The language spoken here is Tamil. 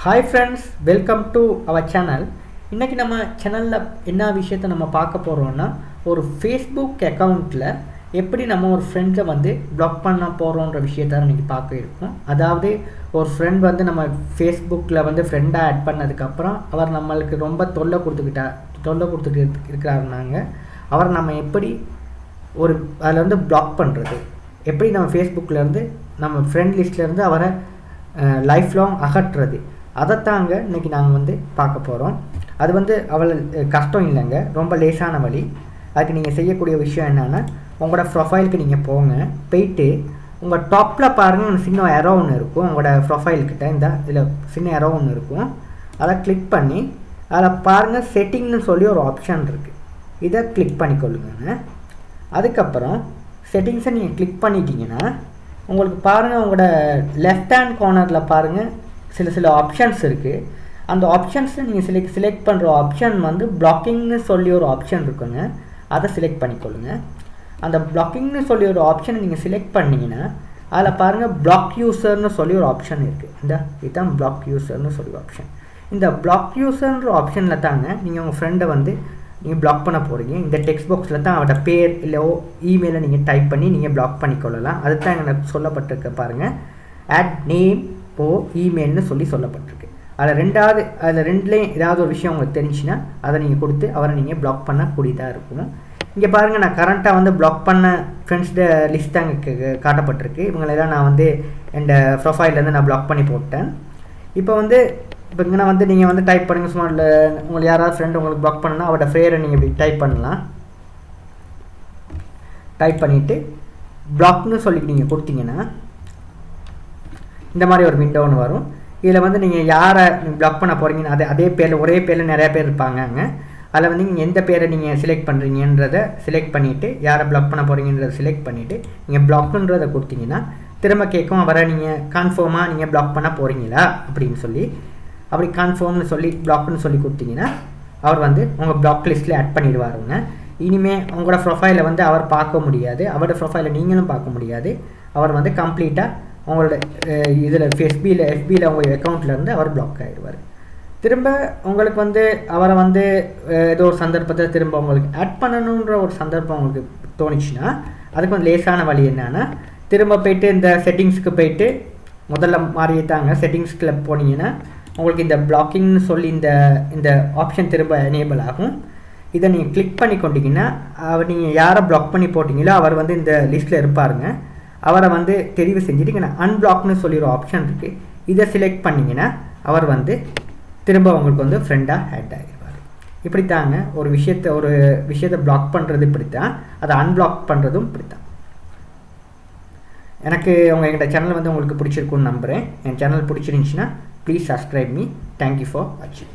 Hi friends, welcome to our channel. இன்றைக்கி நம்ம சேனலில் என்ன விஷயத்தை நம்ம பார்க்க போகிறோன்னா, ஒரு ஃபேஸ்புக் அக்கௌண்ட்டில் எப்படி நம்ம ஒரு ஃப்ரெண்ட்ஸை வந்து பிளாக் பண்ண போகிறோன்ற விஷயத்த இன்றைக்கி பார்க்க இருக்கோம். அதாவது ஒரு ஃப்ரெண்ட் வந்து நம்ம ஃபேஸ்புக்கில் வந்து ஃப்ரெண்டாக ஆட் பண்ணதுக்கப்புறம் அவர் நம்மளுக்கு ரொம்ப தொல்லை கொடுத்துட்டு இருக்கிறாருனாங்க. அவரை நம்ம எப்படி ஒரு அதில் வந்து பிளாக் பண்ணுறது, எப்படி நம்ம ஃபேஸ்புக்கிலேருந்து நம்ம ஃப்ரெண்ட் லிஸ்ட்லேருந்து அவரை லைஃப் லாங் அகற்றுறது, அதைத்தாங்க இன்றைக்கி நாங்கள் வந்து பார்க்க போகிறோம். அது வந்து அவ்வளோ கஷ்டம் இல்லைங்க, ரொம்ப லேசான வழி. அதுக்கு நீங்கள் செய்யக்கூடிய விஷயம் என்னென்னா, உங்களோட ப்ரொஃபைலுக்கு நீங்கள் போயிட்டு உங்கள் டாப்பில் பாருங்கள், சின்ன எரோ ஒன்று இருக்கும். உங்களோட ப்ரொஃபைல்கிட்ட இதில் சின்ன எரோ ஒன்று இருக்கும். அதை கிளிக் பண்ணி அதில் பாருங்கள், செட்டிங்னு சொல்லி ஒரு ஆப்ஷன் இருக்குது. இதை கிளிக் பண்ணிக்கொள்ளுங்க. அதுக்கப்புறம் செட்டிங்ஸை நீங்கள் கிளிக் பண்ணிட்டீங்கன்னா உங்களுக்கு பாருங்கள், உங்களோட லெஃப்ட் ஹேண்ட் கார்னரில் பாருங்கள் சில ஆப்ஷன்ஸ் இருக்குது. அந்த ஆப்ஷன்ஸில் நீங்கள் செலக்ட் பண்ணுற ஆப்ஷன் வந்து பிளாக்கிங்னு சொல்லி ஒரு ஆப்ஷன் இருக்குங்க. அதை செலக்ட் பண்ணிக்கொள்ளுங்க. அந்த பிளாக்கிங்னு சொல்லி ஒரு ஆப்ஷனை நீங்கள் செலக்ட் பண்ணிங்கன்னா அதில் பாருங்கள், பிளாக் யூசர்னு சொல்லி ஒரு ஆப்ஷன் இருக்குது. இதுதான் பிளாக் யூசர்னு சொல்லி ஆப்ஷன். இந்த பிளாக் யூசர்ன்ற ஆப்ஷனில் தாங்க நீங்கள் உங்கள் ஃப்ரெண்டை வந்து நீங்கள் பிளாக் பண்ண போகிறீங்க. இந்த டெக்ஸ்ட் பாக்ஸில் தான் அவரோட பேர் இல்லை இமெயிலை நீங்கள் டைப் பண்ணி நீங்கள் பிளாக் பண்ணிக்கொள்ளலாம். அதுதான் எனக்கு சொல்லப்பட்டிருக்க பாருங்கள், ஆட் நேம் இமெயில்னு சொல்லப்பட்டிருக்கு. அதில் ரெண்டுலேயும் ஏதாவது ஒரு விஷயம் உங்களுக்கு தெரிஞ்சுன்னா அதை நீங்கள் கொடுத்து அவரை நீங்கள் பிளாக் பண்ணக்கூடியதாக இருக்கணும். இங்கே பாருங்கள், நான் கரண்ட்டாக வந்து பிளாக் பண்ண ஃப்ரெண்ட்ஸ்ட லிஸ்ட் தான் காட்டப்பட்டிருக்கு. இவங்களெல்லாம் நான் வந்து என் ப்ரொஃபைல்லேருந்து நான் பிளாக் பண்ணி போட்டேன். இப்போ இங்கே வந்து நீங்கள் வந்து டைப் பண்ணுங்கள். சும்மா உங்களுக்கு யாராவது ஃப்ரெண்டு உங்களுக்கு பிளாக் பண்ணணும்னா அவரோட பேரை நீங்கள் இப்படி டைப் பண்ணலாம். டைப் பண்ணிவிட்டு பிளாக்னு சொல்லி நீங்கள் கொடுத்தீங்கன்னா இந்த மாதிரி ஒரு விண்டோ ஒன்று வரும். இதில் வந்து நீங்கள் யாரை பிளாக் பண்ண போகிறீங்கன்னு அதே பேரில் ஒரே பேரில் நிறையா பேர் இருப்பாங்கங்க. அதில் வந்து நீங்கள் எந்த பேரை நீங்கள் செலக்ட் பண்ணுறீங்கன்றதை செலக்ட் பண்ணிவிட்டு, யாரை பிளாக் பண்ண போகிறீங்கன்றதை செலக்ட் பண்ணிவிட்டு நீங்கள் பிளாக்ன்றதை கொடுத்தீங்கன்னா திரும்ப கேட்கும், அவரை நீங்கள் கன்ஃபார்மாக நீங்கள் பிளாக் பண்ண போகிறீங்களா அப்படின்னு சொல்லி. அப்படி கன்ஃபார்ம்னு சொல்லி பிளாக்னு சொல்லி கொடுத்தீங்கன்னா அவர் வந்து உங்கள் பிளாக் லிஸ்ட்டில் ஆட் பண்ணிடுவாருங்க. இனிமேல் உங்களோட ப்ரொஃபைலை வந்து அவர் பார்க்க முடியாது, அவரோட ப்ரொஃபைலை நீங்களும் பார்க்க முடியாது. அவர் வந்து கம்ப்ளீட்டாக உங்களோட இதில் எஃபியில் உங்கள் அக்கௌண்ட்லேருந்து அவர் பிளாக் ஆகிடுவார். திரும்ப உங்களுக்கு வந்து அவரை வந்து ஏதோ ஒரு சந்தர்ப்பத்தில் திரும்ப உங்களுக்கு ஆட் பண்ணணுன்ற ஒரு சந்தர்ப்பம் உங்களுக்கு தோணுச்சுன்னா அதுக்கு வந்து லேசான வழி என்னன்னா, திரும்ப போய்ட்டு இந்த செட்டிங்ஸ்க்கு போய்ட்டு முதல்ல மாதிரியே தாங்க செட்டிங்ஸ்கில் போனீங்கன்னா உங்களுக்கு இந்த பிளாக்கிங்னு சொல்லி இந்த ஆப்ஷன் திரும்ப எனேபிள் ஆகும். இதை நீங்கள் கிளிக் பண்ணி கொண்டீங்கன்னா நீங்கள் யாரை பிளாக் பண்ணி போட்டிங்களோ அவர் வந்து இந்த லிஸ்ட்டில் இருப்பாருங்க. அவரை வந்து தெரிவு செஞ்சுட்டு இங்கே அன்பிளாக்னு சொல்லி ஒரு ஆப்ஷன் இருக்குது. இதை செலக்ட் பண்ணிங்கன்னா அவர் வந்து திரும்ப உங்களுக்கு வந்து ஃப்ரெண்டாக ஆட் ஆகிடுவார். இப்படி தாங்க ஒரு விஷயத்தை பிளாக் பண்ணுறது இப்படித்தான், அதை அன்பிளாக் பண்ணுறதும் இப்படித்தான். எனக்கு எங்கள் சேனல் வந்து உங்களுக்கு பிடிச்சிருக்குன்னு நம்புகிறேன். என் சேனல் பிடிச்சிருந்துச்சின்னா please subscribe me. Thank you for வாட்சிங்.